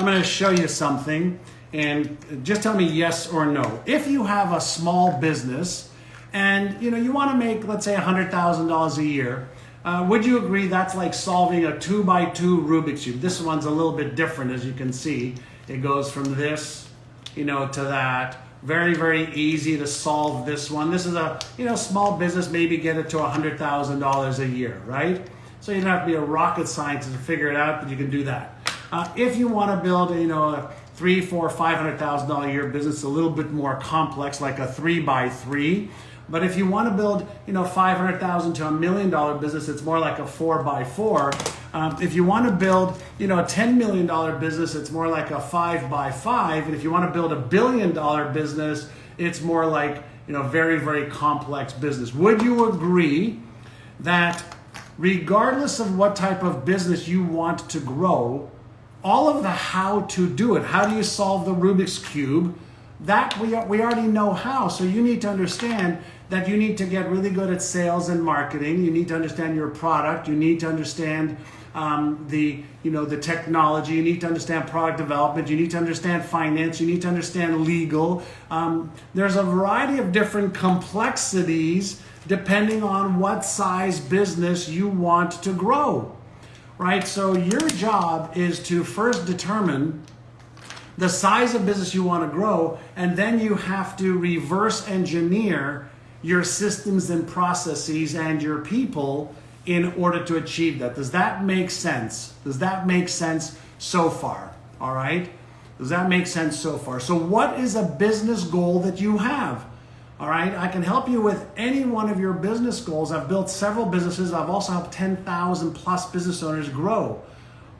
I'm going to show you something, and just tell me yes or no. If you have a small business and you want to make, let's say, $100,000 a year, would you agree that's like solving a 2x2 Rubik's Cube? This one's a little bit different, as you can see. It goes from this, to that. Very, very easy to solve this one. This is a, small business, maybe get it to $100,000 a year, right? So you don't have to be a rocket scientist to figure it out, but you can do that. If you want to build, a $300,000, $400,000, $500,000 a year business, a little bit more complex, like a 3x3. But if you want to build, $500,000 to $1 million business, it's more like a 4x4. If you want to build, a $10 million business, it's more like a 5x5. And if you want to build $1 billion business, it's more like, very, very complex business. Would you agree that regardless of what type of business you want to grow, all of the how to do it, how do you solve the Rubik's Cube, that we already know how. So you need to understand that you need to get really good at sales and marketing. You need to understand your product. You need to understand the technology. You need to understand product development. You need to understand finance. You need to understand legal. There's a variety of different complexities depending on what size business you want to grow, right? So your job is to first determine the size of business you want to grow, and then you have to reverse engineer your systems and processes and your people in order to achieve that. Does that make sense? Does that make sense so far? All right? Does that make sense so far? So what is a business goal that you have? All right, I can help you with any one of your business goals. I've built several businesses. I've also helped 10,000 plus business owners grow,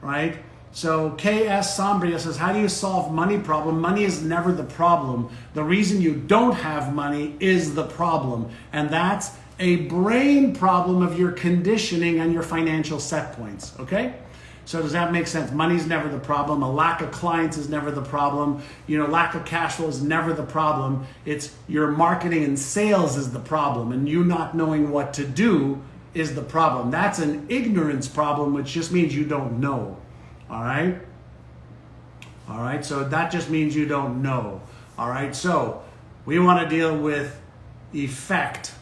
right? So KS Sombria says, how do you solve money problem? Money is never the problem. The reason you don't have money is the problem. And that's a brain problem of your conditioning and your financial set points, okay? So does that make sense? Money's never the problem. A lack of clients is never the problem. Lack of cash flow is never the problem. It's your marketing and sales is the problem, and you not knowing what to do is the problem. That's an ignorance problem, which just means you don't know. All right? All right, so that just means you don't know. All right, so we want to deal with effect,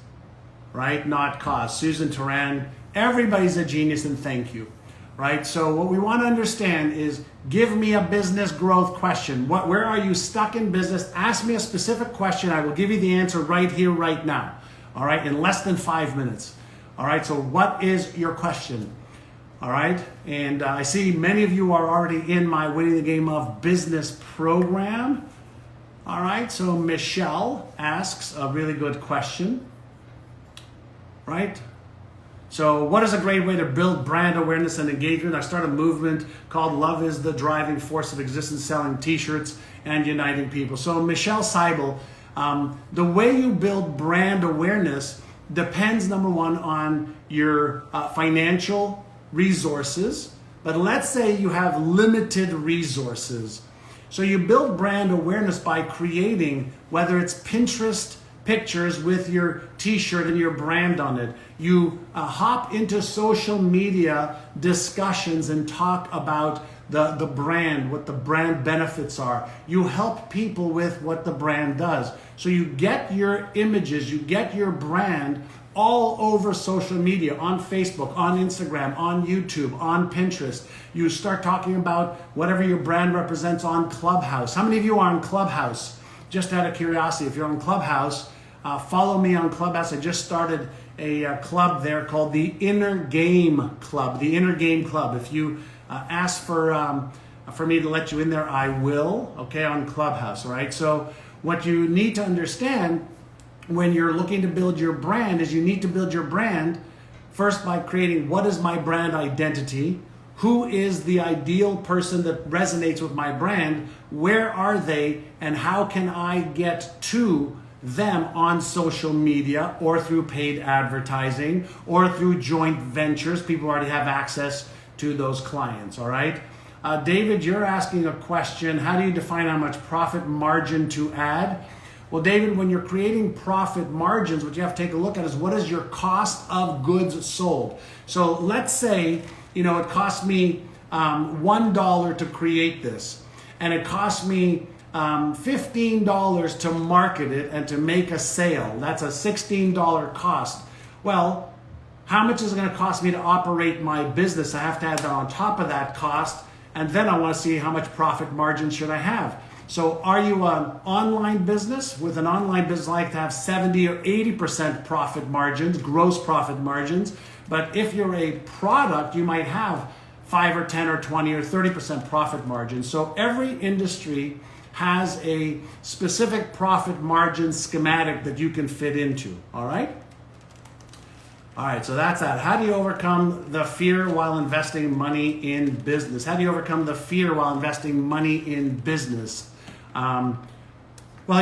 right? Not cause. Susan Turan, everybody's a genius, and thank you. Right? So what we want to understand is, give me a business growth question. Where are you stuck in business? Ask me a specific question. I will give you the answer right here, right now. All right? In less than 5 minutes. All right? So what is your question? All right? And I see many of you are already in my Winning the Game of Business program. All right? So Michelle asks a really good question. Right? So what is a great way to build brand awareness and engagement? I started a movement called Love is the Driving Force of Existence, selling t-shirts and uniting people. So Michelle Seibel, the way you build brand awareness depends, number one, on your financial resources. But let's say you have limited resources. So you build brand awareness by creating, whether it's Pinterest pictures with your t-shirt and your brand on it. You hop into social media discussions and talk about the brand, what the brand benefits are. You help people with what the brand does. So you get your images, you get your brand all over social media, on Facebook, on Instagram, on YouTube, on Pinterest. You start talking about whatever your brand represents on Clubhouse. How many of you are on Clubhouse? Just out of curiosity, if you're on Clubhouse, follow me on Clubhouse. I just started a club there called the Inner Game Club. The Inner Game Club. If you ask for me to let you in there, I will. Okay, on Clubhouse. All right. So what you need to understand when you're looking to build your brand is you need to build your brand first by creating, what is my brand identity? Who is the ideal person that resonates with my brand? Where are they? And how can I get to them on social media or through paid advertising or through joint ventures? People already have access to those clients, all right? David, you're asking a question. How do you define how much profit margin to add? Well, David, when you're creating profit margins, what you have to take a look at is, what is your cost of goods sold? So let's say, it cost me $1 to create this. and it costs me $15 to market it and to make a sale. That's a $16 cost. Well, how much is it going to cost me to operate my business? I have to add that on top of that cost, and then I want to see how much profit margin should I have. So are you an online business? With an online business, I like to have 70 or 80% profit margins, gross profit margins. But if you're a product, you might have 5 or 10 or 20 or 30% profit margins. So every industry has a specific profit margin schematic that you can fit into, all right? All right, so that's that. How do you overcome the fear while investing money in business? How do you overcome the fear while investing money in business? Well,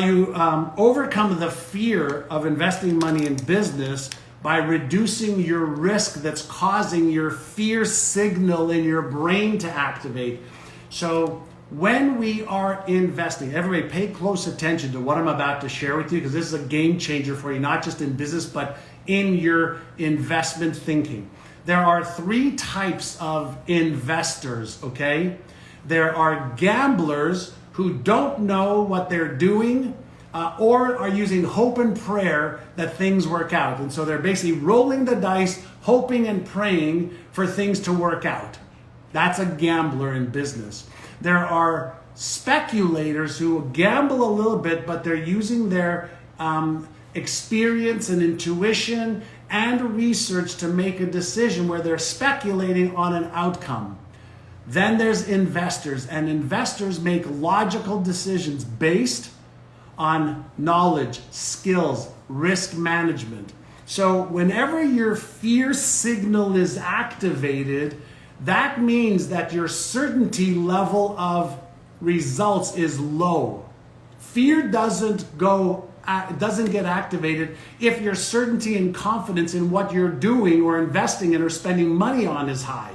you overcome the fear of investing money in business by reducing your risk that's causing your fear signal in your brain to activate. So when we are investing, everybody pay close attention to what I'm about to share with you, because this is a game changer for you, not just in business, but in your investment thinking. There are 3 types of investors, okay? There are gamblers who don't know what they're doing or are using hope and prayer that things work out. And so they're basically rolling the dice, hoping and praying for things to work out. That's a gambler in business. There are speculators who gamble a little bit, but they're using their experience and intuition and research to make a decision where they're speculating on an outcome. Then there's investors, and investors make logical decisions based on knowledge, skills, risk management. So whenever your fear signal is activated, that means that your certainty level of results is low. Fear doesn't get activated if your certainty and confidence in what you're doing or investing in or spending money on is high.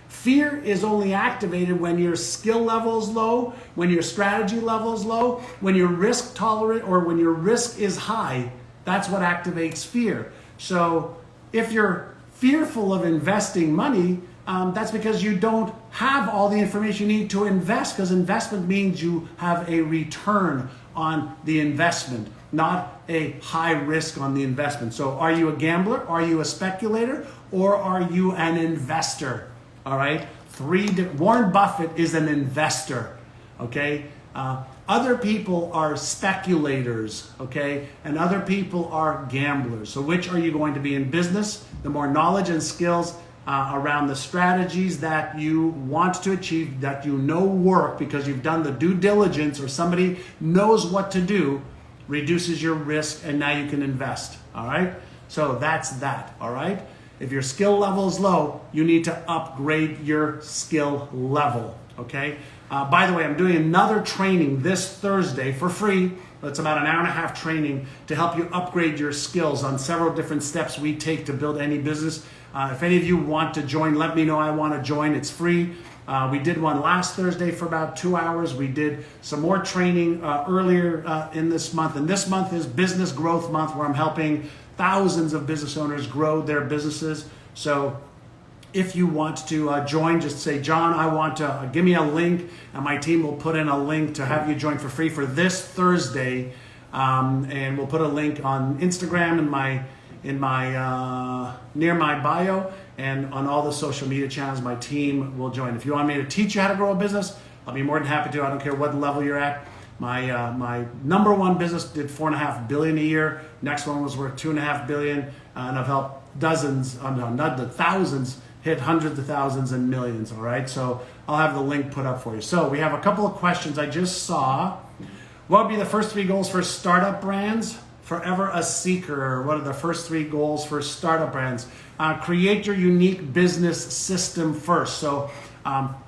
Fear is only activated when your skill level is low, when your strategy level is low, when your risk tolerant or when your risk is high. That's what activates fear. So if you're fearful of investing money, that's because you don't have all the information you need to invest, because investment means you have a return on the investment, not a high risk on the investment. So are you a gambler? Are you a speculator? Or are you an investor? All right. Warren Buffett is an investor. Okay. Other people are speculators. Okay. And other people are gamblers. So which are you going to be in business? The more knowledge and skills around the strategies that you want to achieve, that you know work because you've done the due diligence or somebody knows what to do, reduces your risk, and now you can invest. All right. So that's that. All right. If your skill level is low, you need to upgrade your skill level, okay? By the way, I'm doing another training this Thursday for free. It's about an hour and a half training to help you upgrade your skills on several different steps we take to build any business. If any of you want to join, let me know. I want to join. It's free. We did one last Thursday for about 2 hours. We did some more training earlier in this month. And this month is Business Growth Month, where I'm helping thousands of business owners grow their businesses. So if you want to join, just say, John, I want to, give me a link, and my team will put in a link to have you join for free for this Thursday. And we'll put a link on Instagram in my near my bio, and on all the social media channels. My team will join. If you want me to teach you how to grow a business, I'll be more than happy to. I don't care what level you're at. My number one business did $4.5 billion a year. Next one was worth $2.5 billion, and I've helped dozens, not the thousands, hit hundreds of thousands and millions. All right, so I'll have the link put up for you. So we have a couple of questions I just saw. What would be the first 3 goals for startup brands? Forever a seeker. What are the first 3 goals for startup brands? Create your unique business system first. So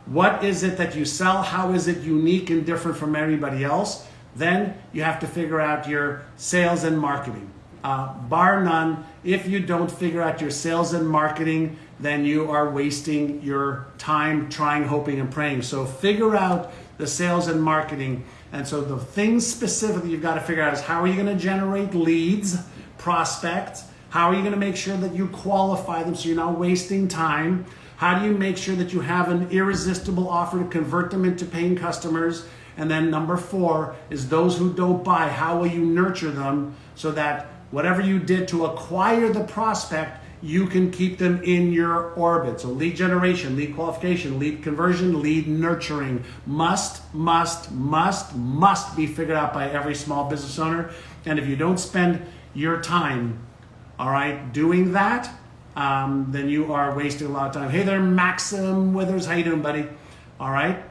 what is it that you sell? How is it unique and different from everybody else? Then you have to figure out your sales and marketing. Bar none, if you don't figure out your sales and marketing, then you are wasting your time trying, hoping, and praying. So figure out the sales and marketing. And so the things specifically you've got to figure out is, how are you going to generate leads, prospects? How are you going to make sure that you qualify them so you're not wasting time? How do you make sure that you have an irresistible offer to convert them into paying customers? And then number 4 is those who don't buy, how will you nurture them so that whatever you did to acquire the prospect, you can keep them in your orbit. So lead generation, lead qualification, lead conversion, lead nurturing must be figured out by every small business owner. And if you don't spend your time, all right, doing that, then you are wasting a lot of time. Hey there, Maxim Withers. How you doing, buddy? All right.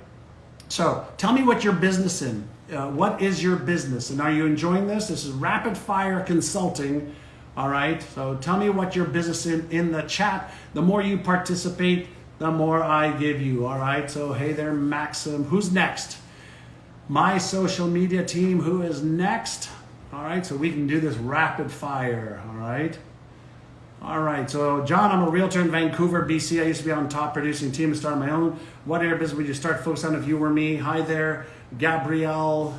So tell me what your business in. What is your business? And are you enjoying this? This is rapid fire consulting. All right. So tell me what your business in the chat. The more you participate, the more I give you. All right. So hey there, Maxim. Who's next? My social media team. Who is next? All right. So we can do this rapid fire. All right. All right, so John, I'm a realtor in Vancouver, BC. I used to be on top producing team and started my own. What area of business would you start focusing on if you were me? Hi there, Gabrielle.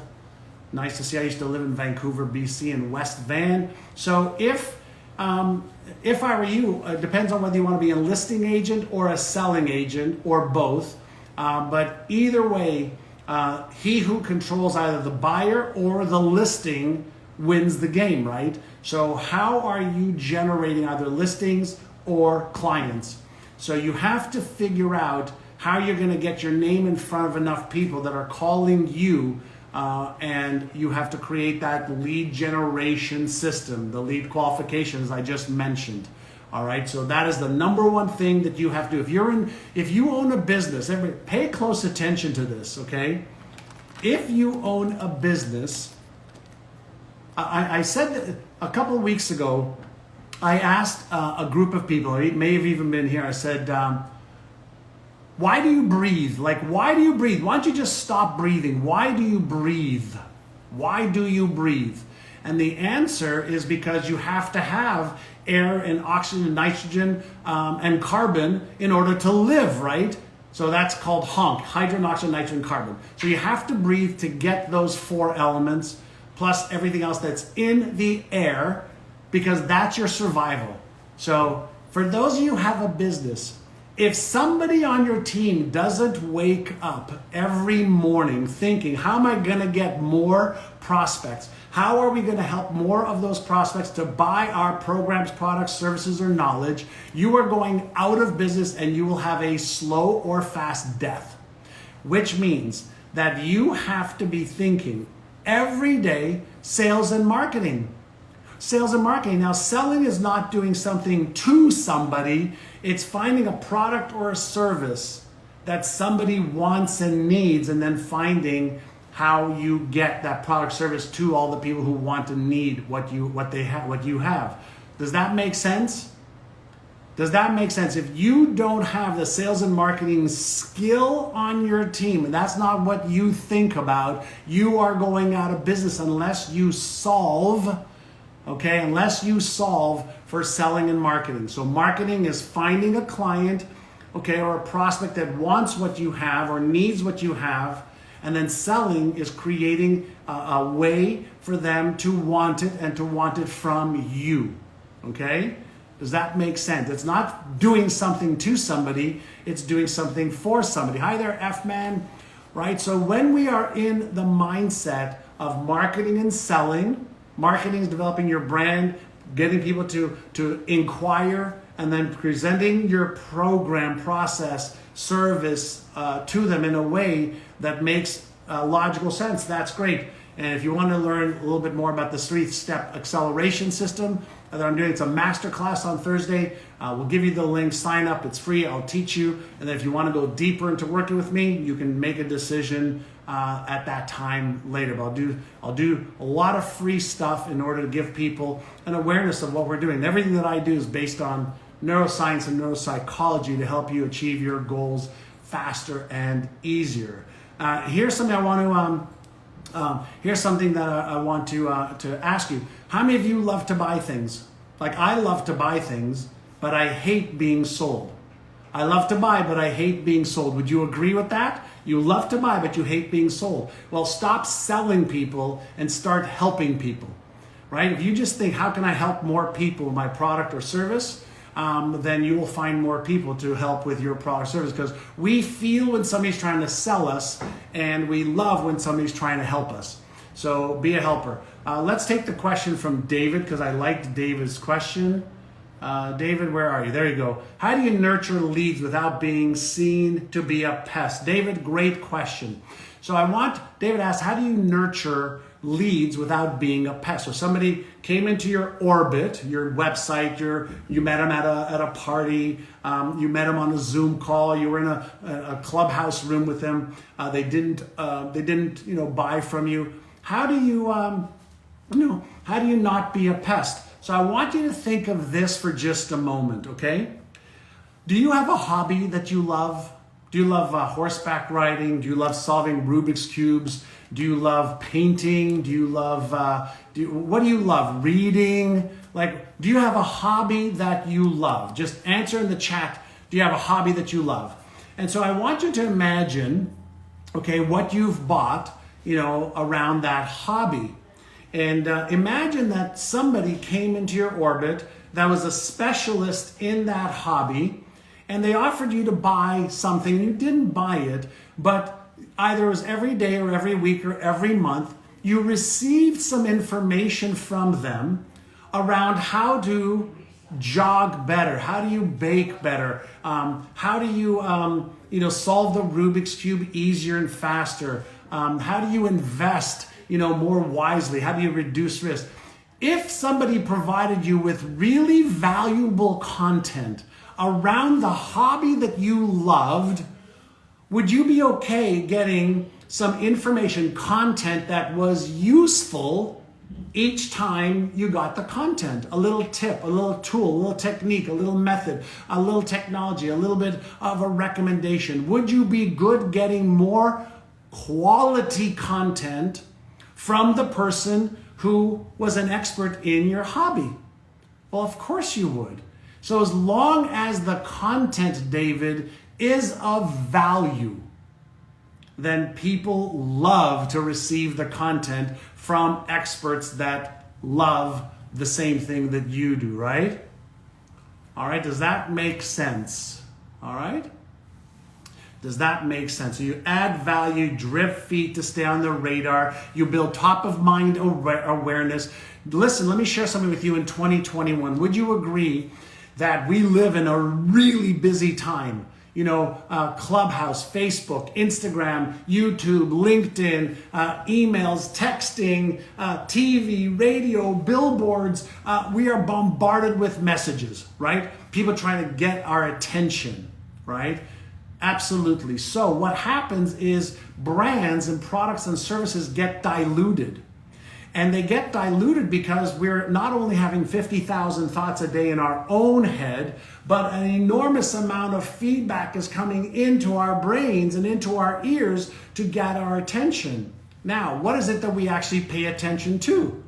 Nice to see. I used to live in Vancouver, BC, in West Van. So if I were you, it depends on whether you want to be a listing agent or a selling agent or both. But either way, he who controls either the buyer or the listing wins the game, right? So how are you generating either listings or clients? So you have to figure out how you're going to get your name in front of enough people that are calling you, and you have to create that lead generation system, the lead qualifications I just mentioned. All right, so that is the number one thing that you have to do. If you own a business, pay close attention to this, okay? If you own a business, I said that a couple of weeks ago, I asked a group of people, it may have even been here, I said, why do you breathe? Like, why do you breathe? Why don't you just stop breathing? Why do you breathe? Why do you breathe? And the answer is because you have to have air and oxygen and nitrogen and carbon in order to live, right? So that's called HONC, hydrogen, oxygen, nitrogen, carbon. So you have to breathe to get those 4 elements, plus everything else that's in the air, because that's your survival. So for those of you who have a business, if somebody on your team doesn't wake up every morning thinking, how am I going to get more prospects? How are we going to help more of those prospects to buy our programs, products, services, or knowledge? You are going out of business and you will have a slow or fast death, which means that you have to be thinking every day sales and marketing. Sales and marketing. Now, selling is not doing something to somebody. It's finding a product or a service that somebody wants and needs, and then finding how you get that product service to all the people who want and need what you have. Does that make sense? Does that make sense? If you don't have the sales and marketing skill on your team, and that's not what you think about, you are going out of business unless you solve, okay, unless you solve for selling and marketing. So marketing is finding a client, okay, or a prospect that wants what you have or needs what you have, and then selling is creating a way for them to want it and to want it from you, okay? Does that make sense? It's not doing something to somebody, it's doing something for somebody. Hi there, F-Man, right? So when we are in the mindset of marketing and selling, marketing is developing your brand, getting people to inquire, and then presenting your program, process, service to them in a way that makes logical sense. That's great. And if you want to learn a little bit more about the 3-step acceleration system that I'm doing, it's a masterclass on Thursday. We'll give you the link, sign up, it's free, I'll teach you. And then if you want to go deeper into working with me, you can make a decision at that time later. But I'll do a lot of free stuff in order to give people an awareness of what we're doing. Everything that I do is based on neuroscience and neuropsychology to help you achieve your goals faster and easier. Here's something I want to ask you. How many of you love to buy things? Like, I love to buy things, but I hate being sold. I love to buy, but I hate being sold. Would you agree with that? You love to buy, but you hate being sold. Well, stop selling people and start helping people, right? If you just think, how can I help more people with my product or service? then you will find more people to help with your product or service, because we feel when somebody's trying to sell us, and we love when somebody's trying to help us. So be a helper. Let's take the question from David, because I liked David's question. David, where are you? There you go. How do you nurture leads without being seen to be a pest? David, great question. So David asked, how do you nurture leads without being a pest? So somebody came into your orbit, your website, you met them at a party, you met them on a Zoom call, you were in a clubhouse room with them, they didn't buy from you. How do you not be a pest? So I want you to think of this for just a moment, okay? Do you have a hobby that you love? Do you love horseback riding? Do you love solving Rubik's Cubes? Do you love painting? Do you love, what do you love? Reading? Like, do you have a hobby that you love? Just answer in the chat, do you have a hobby that you love? And so I want you to imagine, okay, what you've bought, around that hobby. And imagine that somebody came into your orbit that was a specialist in that hobby, and they offered you to buy something. You didn't buy it, but either it was every day or every week or every month, you received some information from them around how to jog better, how do you bake better, how do you solve the Rubik's Cube easier and faster, how do you invest more wisely, how do you reduce risk. If somebody provided you with really valuable content around the hobby that you loved, would you be okay getting some information, content that was useful each time you got the content? A little tip, a little tool, a little technique, a little method, a little technology, a little bit of a recommendation. Would you be good getting more quality content from the person who was an expert in your hobby? Well, of course you would. So as long as the content, David, is of value, then people love to receive the content from experts that love the same thing that you do, right? All right, does that make sense? All right? Does that make sense? So you add value, drip feet to stay on the radar. You build top of mind awareness. Listen, let me share something with you in 2021. Would you agree that we live in a really busy time? Clubhouse, Facebook, Instagram, YouTube, LinkedIn, emails, texting, TV, radio, billboards. We are bombarded with messages, right? People trying to get our attention, right? Absolutely. So what happens is brands and products and services get diluted. And they get diluted because we're not only having 50,000 thoughts a day in our own head, but an enormous amount of feedback is coming into our brains and into our ears to get our attention. Now, what is it that we actually pay attention to?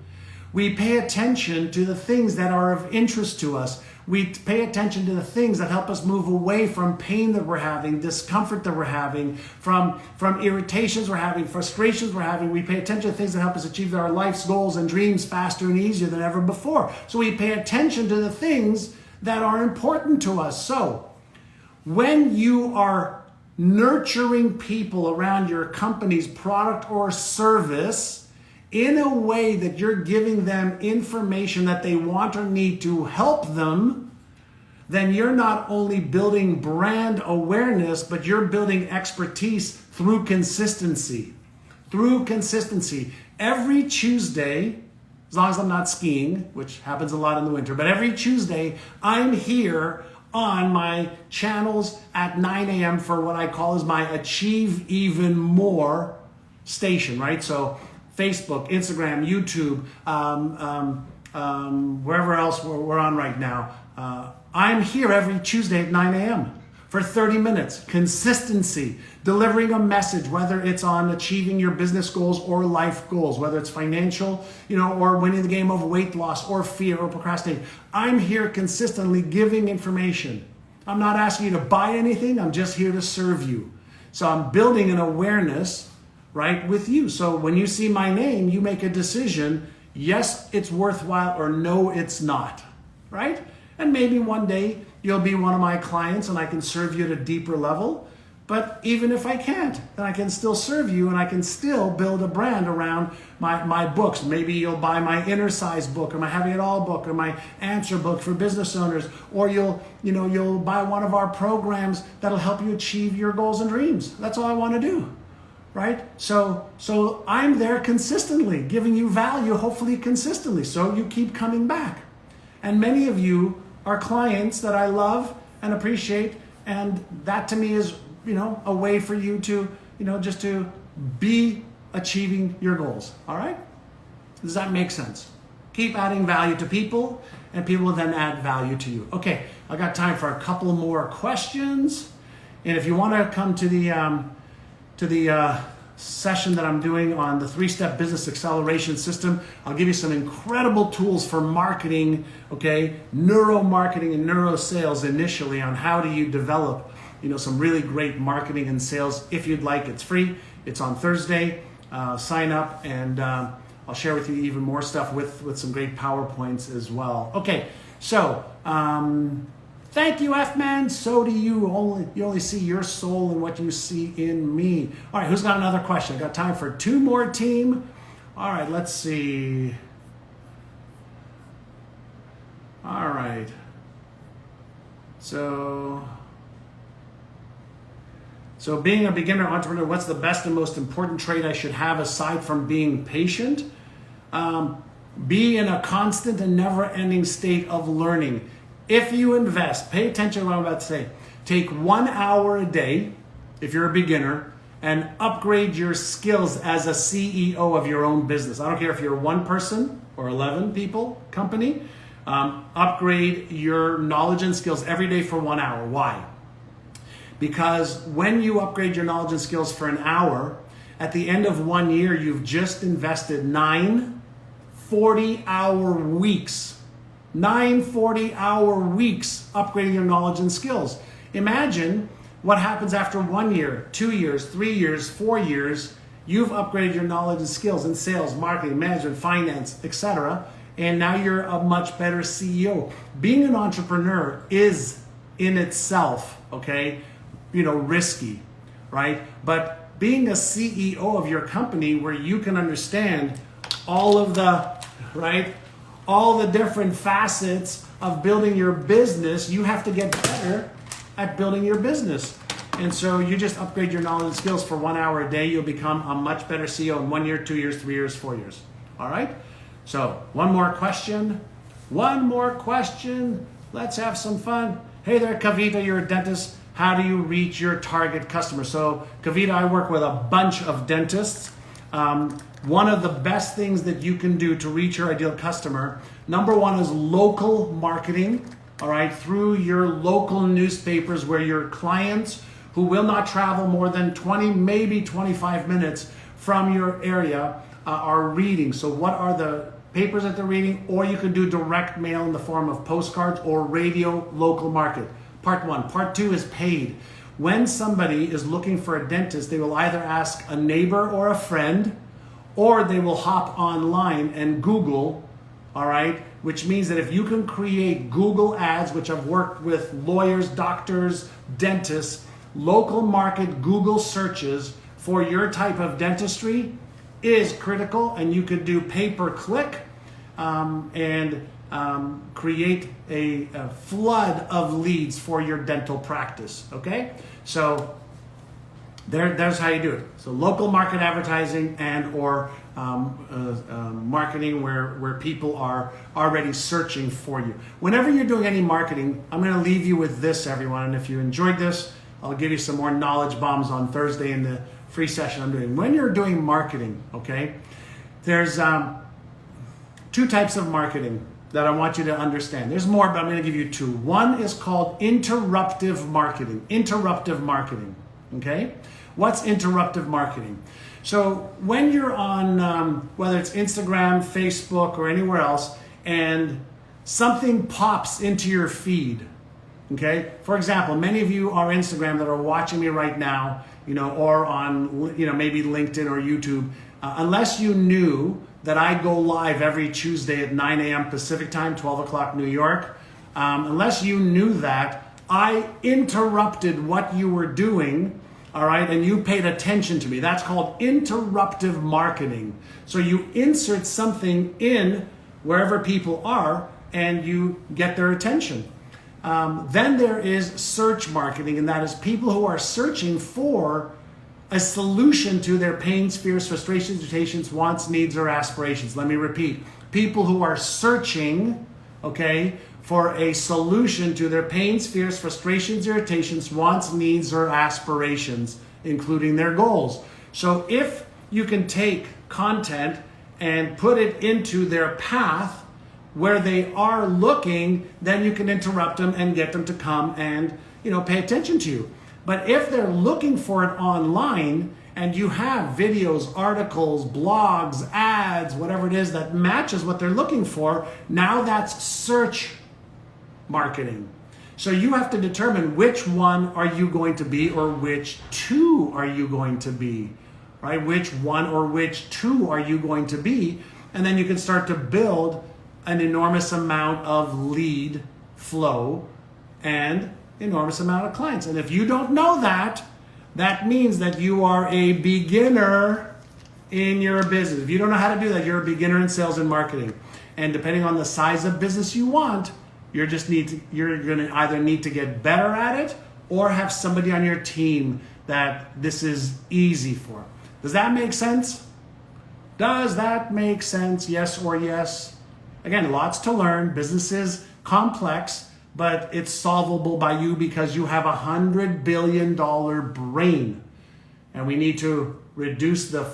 We pay attention to the things that are of interest to us. We pay attention to the things that help us move away from pain that we're having, discomfort that we're having, from irritations we're having, frustrations we're having. We pay attention to things that help us achieve our life's goals and dreams faster and easier than ever before. So we pay attention to the things that are important to us. So when you are nurturing people around your company's product or service in a way that you're giving them information that they want or need to help them, then you're not only building brand awareness, but you're building expertise through consistency. Through consistency. Every Tuesday, as long as I'm not skiing, which happens a lot in the winter, but every Tuesday, I'm here on my channels at 9 a.m. for what I call is my Achieve Even More station, right? So Facebook, Instagram, YouTube, wherever else we're on right now. I'm here every Tuesday at 9 a.m. for 30 minutes. Consistency, delivering a message, whether it's on achieving your business goals or life goals, whether it's financial, or winning the game of weight loss or fear or procrastinating. I'm here consistently giving information. I'm not asking you to buy anything. I'm just here to serve you. So I'm building an awareness, right, with you. So when you see my name, you make a decision, yes, it's worthwhile, or no, it's not, right? And maybe one day you'll be one of my clients and I can serve you at a deeper level. But even if I can't, then I can still serve you and I can still build a brand around my books. Maybe you'll buy my Inner Size book or my Having It All book or my Answer book for business owners, or you'll buy one of our programs that'll help you achieve your goals and dreams. That's all I want to do, right? So I'm there consistently, giving you value, hopefully consistently, so you keep coming back. And many of you are clients that I love and appreciate, and that to me is a way for you to, just to be achieving your goals. All right? Does that make sense? Keep adding value to people, and people will then add value to you. Okay, I got time for a couple more questions. And if you want to come to the session that I'm doing on the 3-step business acceleration system, I'll give you some incredible tools for marketing, okay? Neuromarketing and neuro sales initially, on how do you develop some really great marketing and sales. If you'd like, it's free. It's on Thursday. Sign up, and I'll share with you even more stuff with some great PowerPoints as well. Okay, so thank you, F-Man. So do you. You only see your soul in what you see in me. All right, who's got another question? I got time for 2 more, team. All right, let's see. All right. So being a beginner entrepreneur, what's the best and most important trait I should have aside from being patient? Be in a constant and never-ending state of learning. If you invest, pay attention to what I'm about to say. Take 1 hour a day, if you're a beginner, and upgrade your skills as a CEO of your own business. I don't care if you're 1 person or 11 people company. Upgrade your knowledge and skills every day for 1 hour. Why? Because when you upgrade your knowledge and skills for an hour, at the end of 1 year, you've just invested 9 40-hour weeks. 9 40-hour weeks upgrading your knowledge and skills. Imagine what happens after 1 year, 2 years, 3 years, 4 years. You've upgraded your knowledge and skills in sales, marketing, management, finance, etc. And now you're a much better CEO. Being an entrepreneur is in itself, okay, risky, right? But being a CEO of your company, where you can understand all the different facets of building your business, you have to get better at building your business. And so you just upgrade your knowledge and skills for 1 hour a day, you'll become a much better CEO in 1 year, 2 years, 3 years, 4 years. All right? So one more question. Let's have some fun. Hey there, Kavita, you're a dentist. How do you reach your target customer? So Kavita, I work with a bunch of dentists. One of the best things that you can do to reach your ideal customer, number 1 is local marketing, all right, through your local newspapers, where your clients who will not travel more than 20, maybe 25 minutes from your area are reading. So what are the papers that they're reading? Or you could do direct mail in the form of postcards or radio local market. Part 1. Part 2 is paid. When somebody is looking for a dentist, they will either ask a neighbor or a friend, or they will hop online and Google, all right? Which means that if you can create Google ads, which I've worked with lawyers, doctors, dentists, local market Google searches for your type of dentistry is critical, and you could do pay-per-click and create a flood of leads for your dental practice, okay? So there's how you do it. So local market advertising and or marketing where people are already searching for you. Whenever you're doing any marketing, I'm going to leave you with this, everyone. And if you enjoyed this, I'll give you some more knowledge bombs on Thursday in the free session I'm doing. When you're doing marketing, okay, there's 2 types of marketing that I want you to understand. There's more, but I'm going to give you 2. One is called interruptive marketing. Interruptive marketing, okay? What's interruptive marketing? So when you're on, whether it's Instagram, Facebook, or anywhere else, and something pops into your feed, okay? For example, many of you are Instagram that are watching me right now, or on, maybe LinkedIn or YouTube. Unless you knew that I go live every Tuesday at 9 a.m. Pacific time, 12 o'clock New York, Unless you knew that, I interrupted what you were doing, all right, and you paid attention to me. That's called interruptive marketing. So you insert something in wherever people are and you get their attention. Then there is search marketing, and that is people who are searching for a solution to their pains, fears, frustrations, irritations, wants, needs, or aspirations. Let me repeat. People who are searching, okay, for a solution to their pains, fears, frustrations, irritations, wants, needs, or aspirations, including their goals. So if you can take content and put it into their path where they are looking, then you can interrupt them and get them to come and, pay attention to you. But if they're looking for it online and you have videos, articles, blogs, ads, whatever it is that matches what they're looking for, now that's search marketing. So you have to determine which one are you going to be or which two are you going to be, right? Which one or which two are you going to be? And then you can start to build an enormous amount of lead flow and enormous amount of clients. And if you don't know that, that means that you are a beginner in your business. If you don't know how to do that, you're a beginner in sales and marketing. And depending on the size of business you want, you're going to either need to get better at it or have somebody on your team that this is easy for. Does that make sense? Does that make sense? Yes or yes? Again, lots to learn. Business is complex, but it's solvable by you because you have $100 billion brain. And we need to reduce the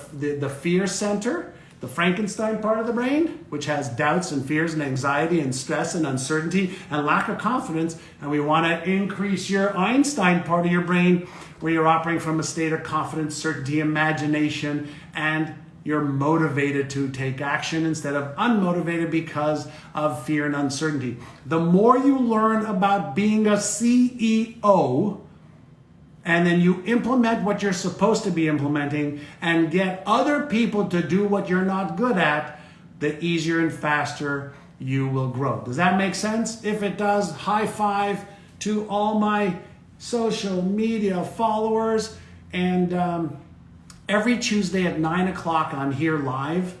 fear center, the Frankenstein part of the brain, which has doubts and fears and anxiety and stress and uncertainty and lack of confidence. And we want to increase your Einstein part of your brain, where you're operating from a state of confidence, certainty, imagination, and you're motivated to take action instead of unmotivated because of fear and uncertainty. The more you learn about being a CEO, and then you implement what you're supposed to be implementing and get other people to do what you're not good at, the easier and faster you will grow. Does that make sense? If it does, high five to all my social media followers. And every Tuesday at 9 o'clock, I'm here live.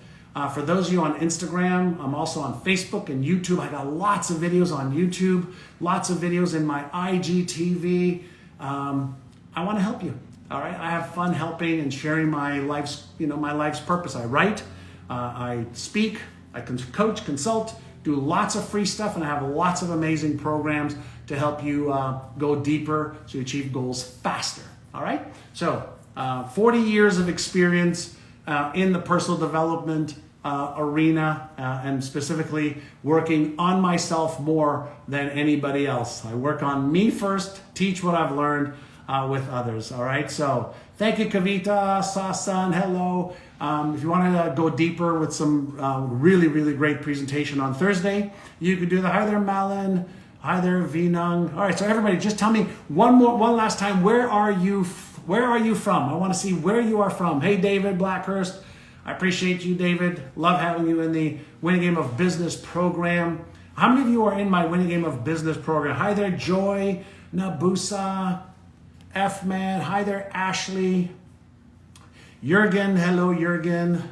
For those of you on Instagram, I'm also on Facebook and YouTube. I got lots of videos on YouTube, lots of videos in my IGTV. I want to help you. All right. I have fun helping and sharing my life's purpose. I write, I speak, I can coach, consult, do lots of free stuff, and I have lots of amazing programs to help you go deeper so you achieve goals faster. All right. So 40 years of experience in the personal development arena, and specifically working on myself more than anybody else. I work on me first, teach what I've learned with others. All right. So thank you, Kavita, Sasan. Hello. If you want to go deeper with some really, really great presentation on Thursday, you could do the hi there, Malin. Hi there, Vinang. All right. So everybody, just tell me one last time. Where are you from? I want to see where you are from. Hey, David Blackhurst. I appreciate you, David. Love having you in the Winning Game of Business program. How many of you are in my Winning Game of Business program? Hi there, Joy, Nabusa, F-Man. Hi there, Ashley. Jurgen. Hello, Jurgen.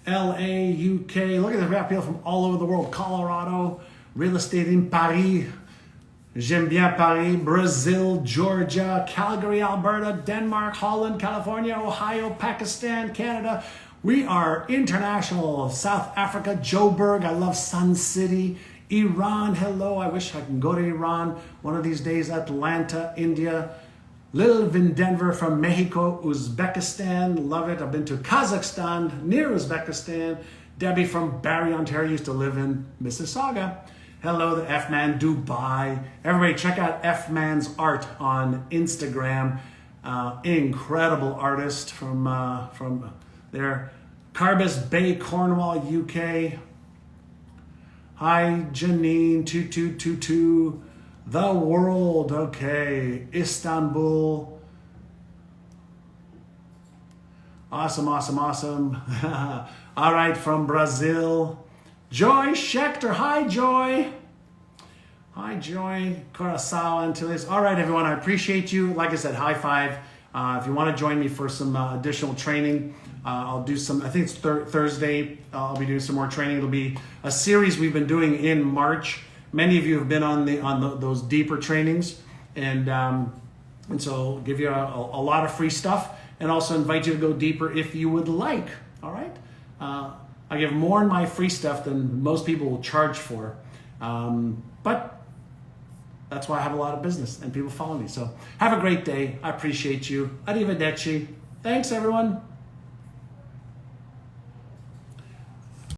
LA, UK. Look at the people from all over the world. Colorado, real estate in Paris. J'aime bien Paris, Brazil, Georgia, Calgary, Alberta, Denmark, Holland, California, Ohio, Pakistan, Canada. We are international. South Africa, Joburg. I love Sun City. Iran, hello. I wish I can go to Iran one of these days. Atlanta, India. Lil Vin Denver from Mexico, Uzbekistan. Love it. I've been to Kazakhstan, near Uzbekistan. Debbie from Barrie, Ontario, used to live in Mississauga. Hello, the F-Man, Dubai. Everybody check out F-Man's art on Instagram. Incredible artist from there. Carbis Bay, Cornwall, UK. Hi, Janine, 2222. The world, okay. Istanbul. Awesome. All right, from Brazil. Joy Schechter. Hi, Joy. Hi, Joy, Kurosawa, Antilles. All right, everyone, I appreciate you. Like I said, high five. If you want to join me for some additional training, I'll do some, I think it's Thursday, I'll be doing some more training. It'll be a series we've been doing in March. Many of you have been on those deeper trainings, and so I'll give you a lot of free stuff, and also invite you to go deeper if you would like, all right? I give more in my free stuff than most people will charge for, but that's why I have a lot of business and people follow me. So have a great day. I appreciate you. Arrivederci. Thanks, everyone.